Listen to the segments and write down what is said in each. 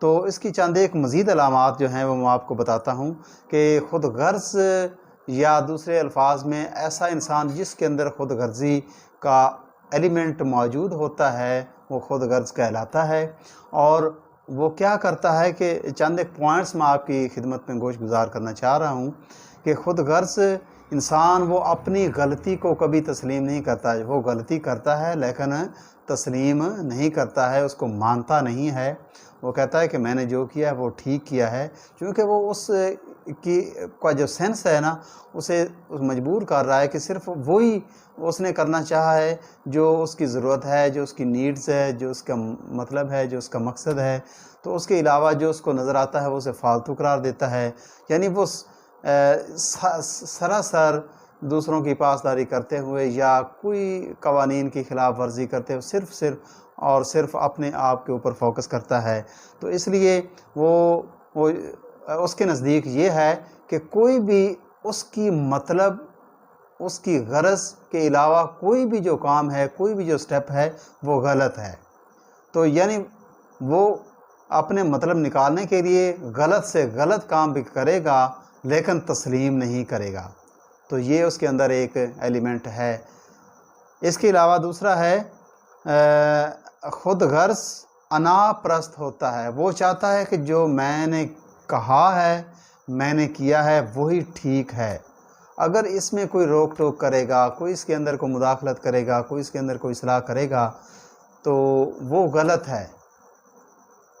تو اس کی چند ایک مزید علامات جو ہیں وہ میں آپ کو بتاتا ہوں کہ خود غرض یا دوسرے الفاظ میں ایسا انسان جس کے اندر خود غرضی کا ایلیمنٹ موجود ہوتا ہے وہ خود غرض کہلاتا ہے۔ اور وہ کیا کرتا ہے کہ چند ایک پوائنٹس میں آپ کی خدمت میں گوش گزار کرنا چاہ رہا ہوں کہ خود غرض انسان وہ اپنی غلطی کو کبھی تسلیم نہیں کرتا، وہ غلطی کرتا ہے لیکن تسلیم نہیں کرتا ہے، اس کو مانتا نہیں ہے۔ وہ کہتا ہے کہ میں نے جو کیا ہے وہ ٹھیک کیا ہے، کیونکہ وہ اس کی کا جو سینس ہے نا اسے مجبور کر رہا ہے کہ صرف وہی اس نے کرنا چاہا ہے جو اس کی ضرورت ہے، جو اس کی نیڈز ہے، جو اس کا مطلب ہے، جو اس کا مقصد ہے۔ تو اس کے علاوہ جو اس کو نظر آتا ہے وہ اسے فالتو قرار دیتا ہے، یعنی وہ سراسر دوسروں کی پاسداری کرتے ہوئے یا کوئی قوانین کی خلاف ورزی کرتے ہوئے صرف اپنے آپ کے اوپر فوکس کرتا ہے۔ تو اس لیے وہ اس کے نزدیک یہ ہے کہ کوئی بھی اس کی مطلب اس کی غرض کے علاوہ کوئی بھی جو کام ہے، کوئی بھی جو سٹیپ ہے وہ غلط ہے۔ تو یعنی وہ اپنے مطلب نکالنے کے لیے غلط سے غلط کام بھی کرے گا لیکن تسلیم نہیں کرے گا۔ تو یہ اس کے اندر ایک ایلیمنٹ ہے۔ اس کے علاوہ دوسرا ہے خود غرض انا پرست ہوتا ہے۔ وہ چاہتا ہے کہ جو میں نے کہا ہے، میں نے کیا ہے وہی ٹھیک ہے۔ اگر اس میں کوئی روک ٹوک کرے گا، کوئی اس کے اندر کوئی مداخلت کرے گا، کوئی اس کے اندر کوئی اصلاح کرے گا تو وہ غلط ہے۔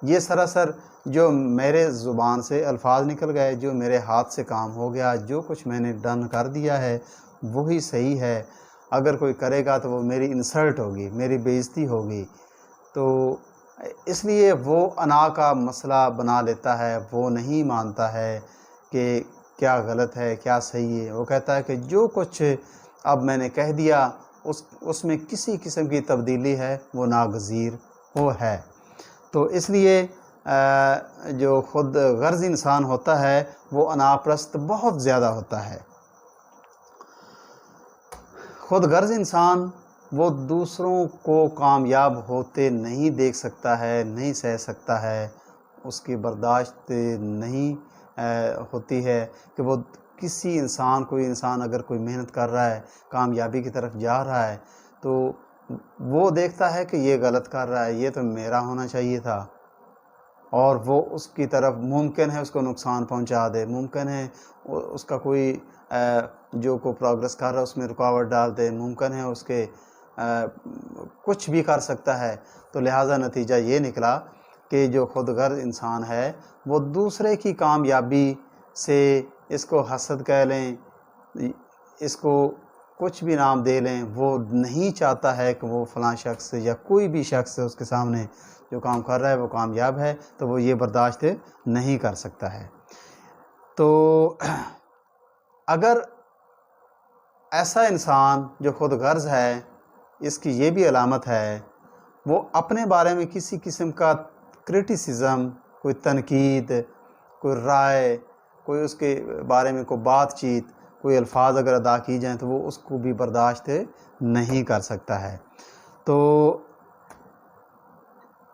یہ سراسر جو میرے زبان سے الفاظ نکل گئے، جو میرے ہاتھ سے کام ہو گیا، جو کچھ میں نے ڈن کر دیا ہے وہی صحیح ہے۔ اگر کوئی کرے گا تو وہ میری انسلٹ ہوگی، میری بے عزتی ہوگی۔ تو اس لیے وہ انا کا مسئلہ بنا لیتا ہے، وہ نہیں مانتا ہے کہ کیا غلط ہے کیا صحیح ہے۔ وہ کہتا ہے کہ جو کچھ اب میں نے کہہ دیا اس میں کسی قسم کی تبدیلی ہے وہ ناگزیر وہ ہے۔ تو اس لیے جو خود غرض انسان ہوتا ہے وہ انا پرست بہت زیادہ ہوتا ہے۔ خود غرض انسان وہ دوسروں کو کامیاب ہوتے نہیں دیکھ سکتا ہے، نہیں سہ سکتا ہے، اس کی برداشت نہیں ہوتی ہے کہ وہ کوئی انسان اگر کوئی محنت کر رہا ہے، کامیابی کی طرف جا رہا ہے تو وہ دیکھتا ہے کہ یہ غلط کر رہا ہے، یہ تو میرا ہونا چاہیے تھا، اور وہ اس کی طرف ممکن ہے اس کو نقصان پہنچا دے، ممکن ہے اس کا کوئی جو کو پروگرس کر رہا ہے اس میں رکاوٹ ڈال دے، ممکن ہے اس کے کچھ بھی کر سکتا ہے۔ تو لہٰذا نتیجہ یہ نکلا کہ جو خود غرض انسان ہے وہ دوسرے کی کامیابی سے اس کو حسد کہہ لیں، اس کو کچھ بھی نام دے لیں، وہ نہیں چاہتا ہے کہ وہ فلاں شخص یا کوئی بھی شخص اس کے سامنے جو کام کر رہا ہے وہ کامیاب ہے، تو وہ یہ برداشت نہیں کر سکتا ہے۔ تو اگر ایسا انسان جو خود غرض ہے، اس کی یہ بھی علامت ہے، وہ اپنے بارے میں کسی قسم کا کرٹیسزم، کوئی تنقید، کوئی رائے، کوئی اس کے بارے میں کوئی بات چیت، کوئی الفاظ اگر ادا کی جائیں تو وہ اس کو بھی برداشت نہیں کر سکتا ہے۔ تو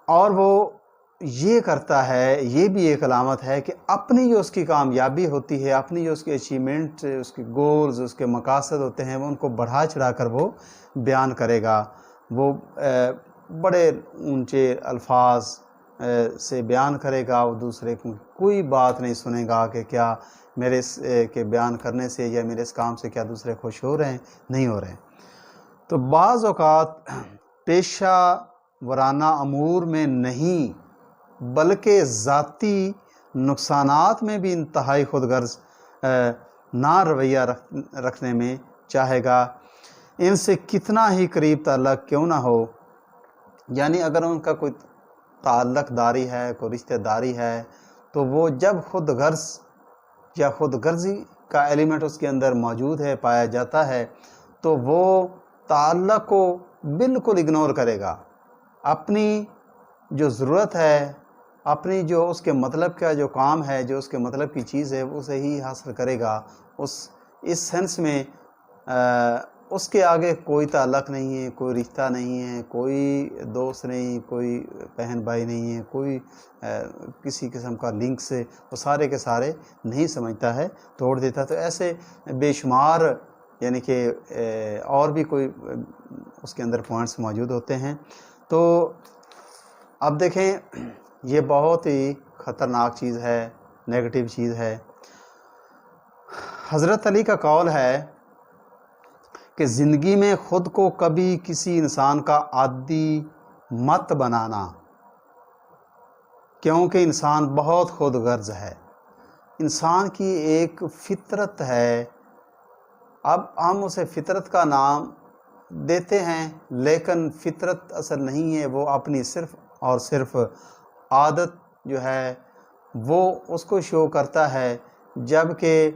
اور وہ یہ کرتا ہے، یہ بھی ایک علامت ہے کہ اپنی جو اس کی کامیابی ہوتی ہے، اپنی جو اس کی اچیومنٹ، اس کے گولز، اس کے مقاصد ہوتے ہیں، وہ ان کو بڑھا چڑھا کر وہ بیان کرے گا۔ وہ بڑے اونچے الفاظ سے بیان کرے گا، وہ دوسرے کو کوئی بات نہیں سنے گا کہ کیا میرے کے بیان کرنے سے یا میرے اس کام سے کیا دوسرے خوش ہو رہے ہیں، نہیں ہو رہے ہیں۔ تو بعض اوقات پیشہ ورانہ امور میں نہیں بلکہ ذاتی نقصانات میں بھی انتہائی خود غرض نہ رویہ رکھنے میں چاہے گا، ان سے کتنا ہی قریب تعلق کیوں نہ ہو۔ یعنی اگر ان کا کوئی تعلق داری ہے، کوئی رشتہ داری ہے، تو وہ جب خود غرض یا خود غرضی کا ایلیمنٹ اس کے اندر موجود ہے، پایا جاتا ہے، تو وہ تعلق کو بالکل اگنور کرے گا، اپنی جو ضرورت ہے، اپنی جو اس کے مطلب کا جو کام ہے، جو اس کے مطلب کی چیز ہے، اسے ہی حاصل کرے گا۔ اس سینس میں اس کے آگے کوئی تعلق نہیں ہے، کوئی رشتہ نہیں ہے، کوئی دوست نہیں، کوئی بہن بھائی نہیں ہے، کوئی کسی قسم کا لنک سے وہ سارے کے سارے نہیں سمجھتا ہے، توڑ دیتا ہے۔ تو ایسے بے شمار یعنی کہ اور بھی کوئی اس کے اندر پوائنٹس موجود ہوتے ہیں۔ تو اب دیکھیں یہ بہت ہی خطرناک چیز ہے، نیگیٹو چیز ہے۔ حضرت علی کا قول ہے کہ زندگی میں خود کو کبھی کسی انسان کا عادی مت بنانا، کیونکہ انسان بہت خود غرض ہے۔ انسان کی ایک فطرت ہے، اب ہم اسے فطرت کا نام دیتے ہیں، لیکن فطرت اصل نہیں ہے، وہ اپنی صرف اور صرف عادت جو ہے وہ اس کو شو کرتا ہے، جبکہ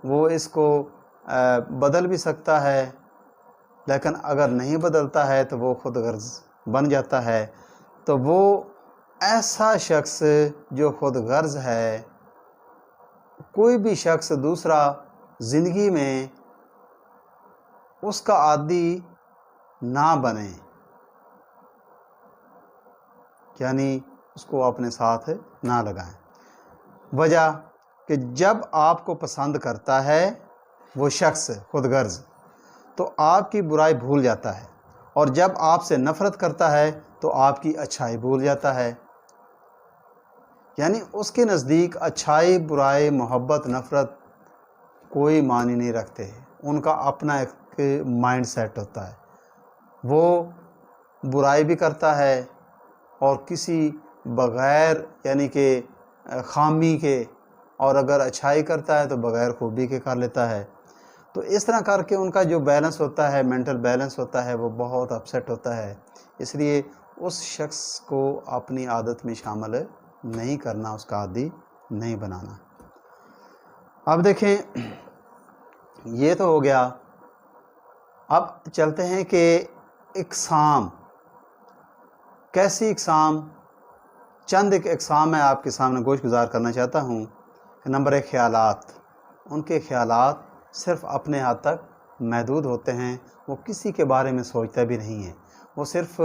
وہ اس کو بدل بھی سکتا ہے، لیکن اگر نہیں بدلتا ہے تو وہ خود غرض بن جاتا ہے۔ تو وہ ایسا شخص جو خود غرض ہے، کوئی بھی شخص دوسرا زندگی میں اس کا عادی نہ بنے، یعنی اس کو اپنے ساتھ نہ لگائیں۔ وجہ کہ جب آپ کو پسند کرتا ہے وہ شخص خود غرض تو آپ کی برائی بھول جاتا ہے، اور جب آپ سے نفرت کرتا ہے تو آپ کی اچھائی بھول جاتا ہے۔ یعنی اس کے نزدیک اچھائی، برائی، محبت، نفرت کوئی معنی نہیں رکھتے، ان کا اپنا ایک مائنڈ سیٹ ہوتا ہے۔ وہ برائی بھی کرتا ہے اور کسی بغیر یعنی کہ خامی کے، اور اگر اچھائی کرتا ہے تو بغیر خوبی کے کر لیتا ہے۔ تو اس طرح کر کے ان کا جو بیلنس ہوتا ہے، مینٹل بیلنس ہوتا ہے، وہ بہت اپسیٹ ہوتا ہے۔ اس لیے اس شخص کو اپنی عادت میں شامل نہیں کرنا، اس کا عادی نہیں بنانا۔ اب دیکھیں یہ تو ہو گیا، اب چلتے ہیں کہ اقسام، کیسی اقسام؟ چند ایک اقسام میں آپ کے سامنے گوش گزار کرنا چاہتا ہوں۔ نمبر 1 خیالات۔ ان کے خیالات صرف اپنے حد تک محدود ہوتے ہیں، وہ کسی کے بارے میں سوچتا بھی نہیں ہے، وہ صرف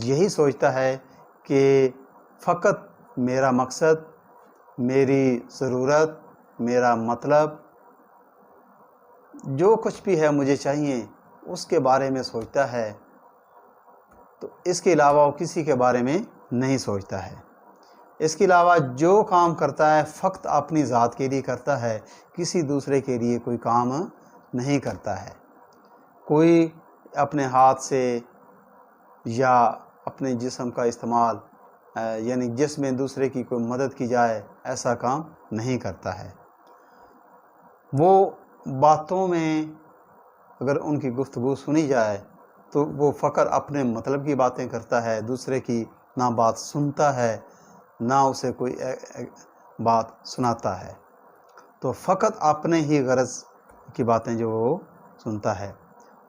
یہی سوچتا ہے کہ فقط میرا مقصد، میری ضرورت، میرا مطلب، جو کچھ بھی ہے مجھے چاہیے اس کے بارے میں سوچتا ہے، تو اس کے علاوہ وہ کسی کے بارے میں نہیں سوچتا ہے۔ اس کے علاوہ جو کام کرتا ہے فقط اپنی ذات کے لیے کرتا ہے، کسی دوسرے کے لیے کوئی کام نہیں کرتا ہے۔ کوئی اپنے ہاتھ سے یا اپنے جسم کا استعمال یعنی جس میں دوسرے کی کوئی مدد کی جائے ایسا کام نہیں کرتا ہے۔ وہ باتوں میں اگر ان کی گفتگو سنی جائے تو وہ فقط اپنے مطلب کی باتیں کرتا ہے، دوسرے کی نہ بات سنتا ہے نہ اسے کوئی بات سناتا ہے، تو فقط اپنے ہی غرض کی باتیں جو وہ سنتا ہے۔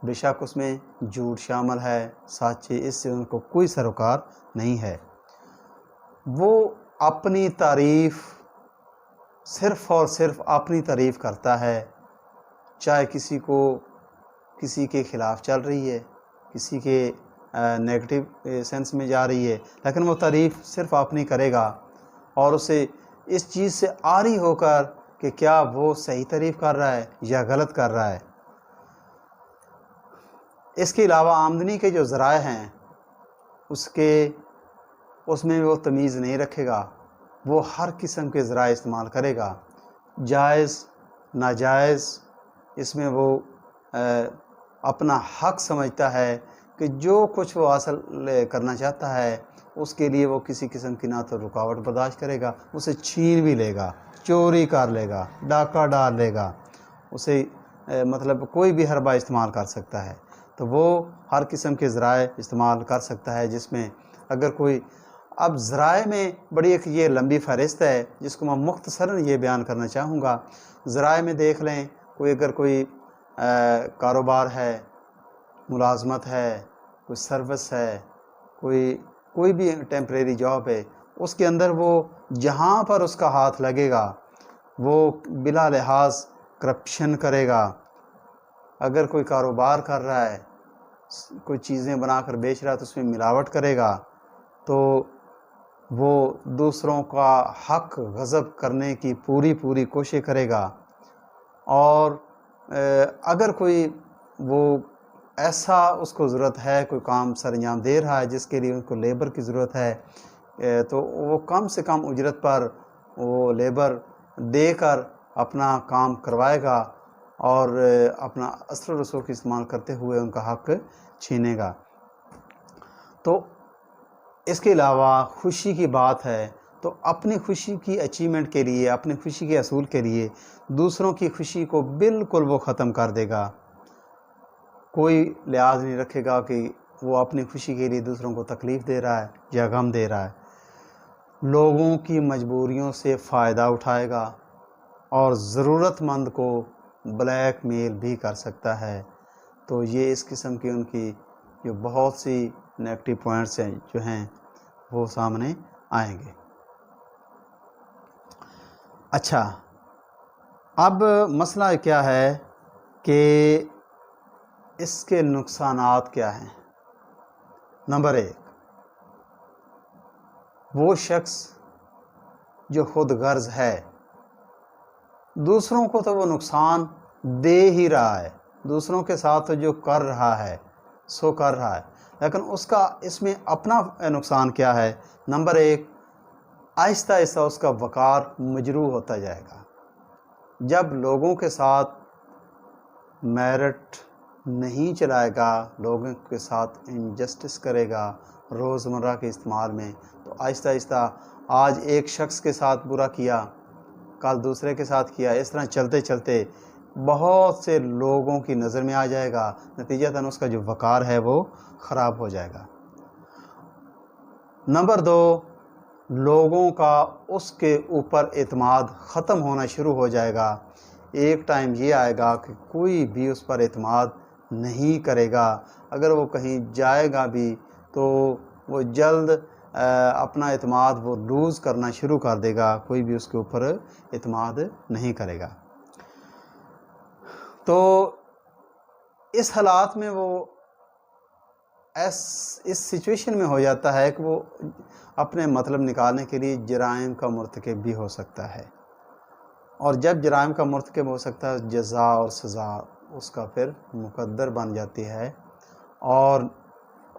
بے شک اس میں جھوٹ شامل ہے، سچ، اس سے ان کو کوئی سروکار نہیں ہے۔ وہ اپنی تعریف صرف اور صرف اپنی تعریف کرتا ہے، چاہے کسی کے خلاف چل رہی ہے، کسی کے نیگیٹو سینس میں جا رہی ہے، لیکن وہ تعریف صرف اپنی کرے گا، اور اسے اس چیز سے عاری ہو کر کہ کیا وہ صحیح تعریف کر رہا ہے یا غلط کر رہا ہے۔ اس کے علاوہ آمدنی کے جو ذرائع ہیں اس میں وہ تمیز نہیں رکھے گا، وہ ہر قسم کے ذرائع استعمال کرے گا، جائز ناجائز، اس میں وہ اپنا حق سمجھتا ہے کہ جو کچھ وہ حاصل کرنا چاہتا ہے اس کے لیے وہ کسی قسم کی نہ تو رکاوٹ برداشت کرے گا، اسے چھین بھی لے گا، چوری کر لے گا، ڈاکہ ڈال لے گا، اسے مطلب کوئی بھی حربہ استعمال کر سکتا ہے۔ تو وہ ہر قسم کے ذرائع استعمال کر سکتا ہے، جس میں اگر کوئی، اب ذرائع میں بڑی ایک یہ لمبی فہرست ہے جس کو میں مختصراً یہ بیان کرنا چاہوں گا۔ ذرائع میں دیکھ لیں، اگر کوئی کاروبار ہے، ملازمت ہے، کوئی سروس ہے، کوئی بھی ٹیمپریری جاب ہے، اس کے اندر وہ جہاں پر اس کا ہاتھ لگے گا وہ بلا لحاظ کرپشن کرے گا، اگر کوئی کاروبار کر رہا ہے، کوئی چیزیں بنا کر بیچ رہا ہے تو اس میں ملاوٹ کرے گا تو وہ دوسروں کا حق غصب کرنے کی پوری کوشش کرے گا۔ اور اگر کوئی وہ ایسا اس کو ضرورت ہے، کوئی کام سر انجام دے رہا ہے جس کے لیے ان کو لیبر کی ضرورت ہے، تو وہ کم سے کم اجرت پر وہ لیبر دے کر اپنا کام کروائے گا اور اپنا اثر و رسوخ استعمال کرتے ہوئے ان کا حق چھینے گا۔ تو اس کے علاوہ خوشی کی بات ہے تو اپنی خوشی کی اچیومنٹ کے لیے، اپنی خوشی کے حصول کے لیے دوسروں کی خوشی کو بالکل وہ ختم کر دے گا۔ کوئی لحاظ نہیں رکھے گا کہ وہ اپنی خوشی کے لیے دوسروں کو تکلیف دے رہا ہے یا غم دے رہا ہے۔ لوگوں کی مجبوریوں سے فائدہ اٹھائے گا اور ضرورت مند کو بلیک میل بھی کر سکتا ہے۔ تو یہ اس قسم کی ان کی جو بہت سی نیگیٹو پوائنٹس ہیں جو ہیں وہ سامنے آئیں گے۔ اچھا، اب مسئلہ کیا ہے کہ اس کے نقصانات کیا ہیں؟ نمبر 1، وہ شخص جو خود غرض ہے، دوسروں کو تو وہ نقصان دے ہی رہا ہے، دوسروں کے ساتھ جو کر رہا ہے سو کر رہا ہے، لیکن اس کا اس میں اپنا نقصان کیا ہے؟ نمبر 1، آہستہ آہستہ اس کا وقار مجروح ہوتا جائے گا۔ جب لوگوں کے ساتھ میرٹ نہیں چلائے گا، لوگوں کے ساتھ انجسٹس کرے گا روزمرہ کے استعمال میں، تو آہستہ آہستہ آج ایک شخص کے ساتھ برا کیا، کل دوسرے کے ساتھ کیا، اس طرح چلتے چلتے بہت سے لوگوں کی نظر میں آ جائے گا، نتیجتاً اس کا جو وقار ہے وہ خراب ہو جائے گا۔ نمبر 2، لوگوں کا اس کے اوپر اعتماد ختم ہونا شروع ہو جائے گا۔ ایک ٹائم یہ آئے گا کہ کوئی بھی اس پر اعتماد نہیں کرے گا، اگر وہ کہیں جائے گا بھی تو وہ جلد اپنا اعتماد وہ لوز کرنا شروع کر دے گا، کوئی بھی اس کے اوپر اعتماد نہیں کرے گا۔ تو اس حالات میں وہ اس سچویشن میں ہو جاتا ہے کہ وہ اپنے مطلب نکالنے کے لیے جرائم کا مرتکب بھی ہو سکتا ہے، اور جب جرائم کا مرتکب ہو سکتا ہے جزا اور سزا اس کا پھر مقدر بن جاتی ہے، اور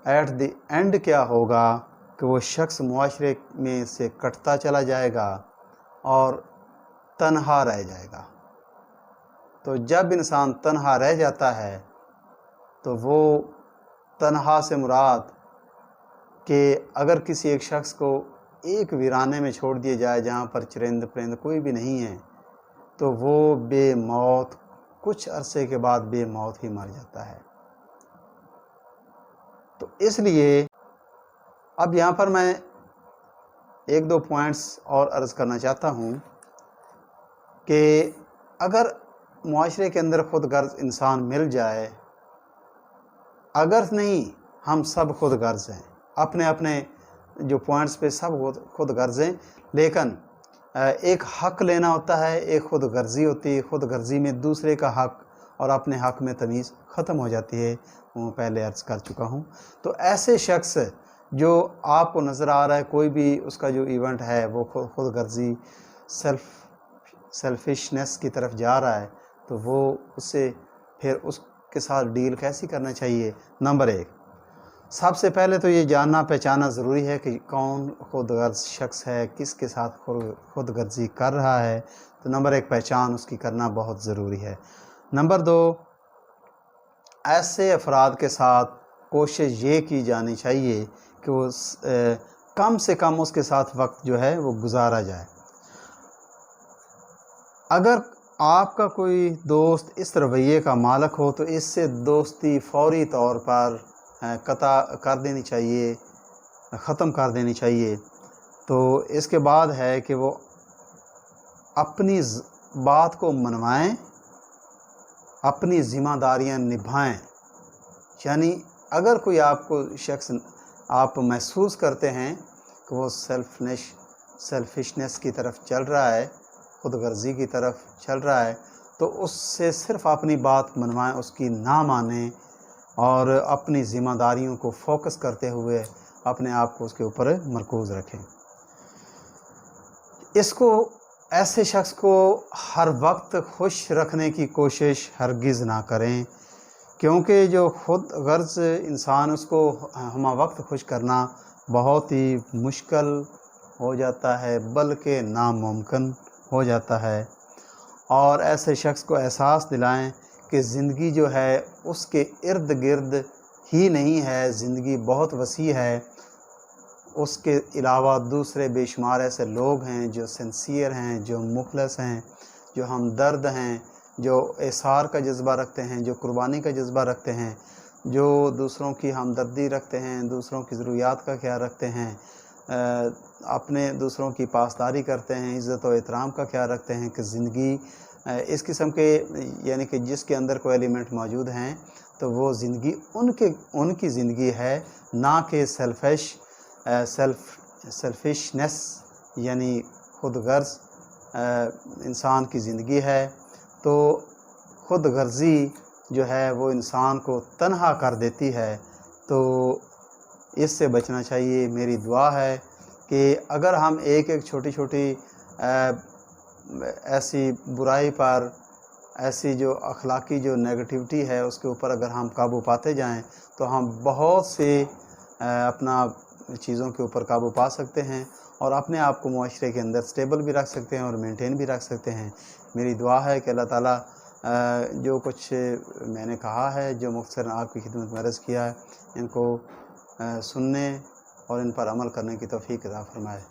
ایٹ دی اینڈ کیا ہوگا کہ وہ شخص معاشرے میں سے کٹتا چلا جائے گا اور تنہا رہ جائے گا۔ تو جب انسان تنہا رہ جاتا ہے تو وہ تنہا سے مراد کہ اگر کسی ایک شخص کو ایک ویرانے میں چھوڑ دیا جائے جہاں پر چرند پرند کوئی بھی نہیں ہے تو وہ بے موت کچھ عرصے کے بعد بے موت ہی مر جاتا ہے۔ تو اس لیے اب یہاں پر میں 1-2 پوائنٹس اور عرض کرنا چاہتا ہوں کہ اگر معاشرے کے اندر خود غرض انسان مل جائے، اگر نہیں ہم سب خود غرض ہیں، اپنے اپنے جو پوائنٹس پہ سب خود غرض ہیں، لیکن ایک حق لینا ہوتا ہے، ایک خود غرضی ہوتی ہے، خود غرضی میں دوسرے کا حق اور اپنے حق میں تمیز ختم ہو جاتی ہے، وہ پہلے عرض کر چکا ہوں۔ تو ایسے شخص جو آپ کو نظر آ رہا ہے کوئی بھی اس کا جو ایونٹ ہے وہ خود غرضی سیلفشنس کی طرف جا رہا ہے، تو وہ اس سے پھر اس کے ساتھ ڈیل کیسی کرنا چاہیے؟ نمبر 1، سب سے پہلے تو یہ جاننا پہچاننا ضروری ہے کہ کون خود غرض شخص ہے، کس کے ساتھ خود غرضی کر رہا ہے۔ تو نمبر 1 پہچان اس کی کرنا بہت ضروری ہے۔ نمبر 2، ایسے افراد کے ساتھ کوشش یہ کی جانی چاہیے کہ وہ کم سے کم اس کے ساتھ وقت جو ہے وہ گزارا جائے۔ اگر آپ کا کوئی دوست اس رویے کا مالک ہو تو اس سے دوستی فوری طور پر قطع کر دینی چاہیے، ختم کر دینی چاہیے۔ تو اس کے بعد ہے کہ وہ اپنی بات کو منوائیں، اپنی ذمہ داریاں نبھائیں۔ یعنی اگر کوئی آپ کو شخص آپ محسوس کرتے ہیں کہ وہ سیلفشنس کی طرف چل رہا ہے، خود غرضی کی طرف چل رہا ہے، تو اس سے صرف اپنی بات منوائیں، اس کی نہ مانیں، اور اپنی ذمہ داریوں کو فوکس کرتے ہوئے اپنے آپ کو اس کے اوپر مرکوز رکھیں۔ اس کو ایسے شخص کو ہر وقت خوش رکھنے کی کوشش ہرگز نہ کریں، کیونکہ جو خود غرض انسان، اس کو ہمہ وقت خوش کرنا بہت ہی مشکل ہو جاتا ہے، بلکہ ناممکن ہو جاتا ہے۔ اور ایسے شخص کو احساس دلائیں کہ زندگی جو ہے اس کے ارد گرد ہی نہیں ہے، زندگی بہت وسیع ہے، اس کے علاوہ دوسرے بے شمار ایسے لوگ ہیں جو سنسیئر ہیں، جو مخلص ہیں، جو ہمدرد ہیں، جو ایثار کا جذبہ رکھتے ہیں، جو قربانی کا جذبہ رکھتے ہیں، جو دوسروں کی ہمدردی رکھتے ہیں، دوسروں کی ضروریات کا خیال رکھتے ہیں، اپنے دوسروں کی پاسداری کرتے ہیں، عزت و احترام کا خیال رکھتے ہیں، کہ زندگی اس قسم کے، یعنی کہ جس کے اندر کوئی ایلیمنٹ موجود ہیں، تو وہ زندگی ان کی زندگی ہے، نہ کہ سیلفشنس یعنی خود غرض انسان کی زندگی ہے۔ تو خود غرضی جو ہے وہ انسان کو تنہا کر دیتی ہے، تو اس سے بچنا چاہیے۔ میری دعا ہے کہ اگر ہم ایک چھوٹی چھوٹی ایسی برائی پر، ایسی جو اخلاقی جو نیگیٹیوٹی ہے اس کے اوپر اگر ہم قابو پاتے جائیں، تو ہم بہت سے اپنا چیزوں کے اوپر قابو پا سکتے ہیں، اور اپنے آپ کو معاشرے کے اندر سٹیبل بھی رکھ سکتے ہیں اور مینٹین بھی رکھ سکتے ہیں۔ میری دعا ہے کہ اللہ تعالیٰ جو کچھ میں نے کہا ہے، جو مختصر آپ کی خدمت میں عرض کیا ہے، ان کو سننے اور ان پر عمل کرنے کی توفیق عطا فرمائے۔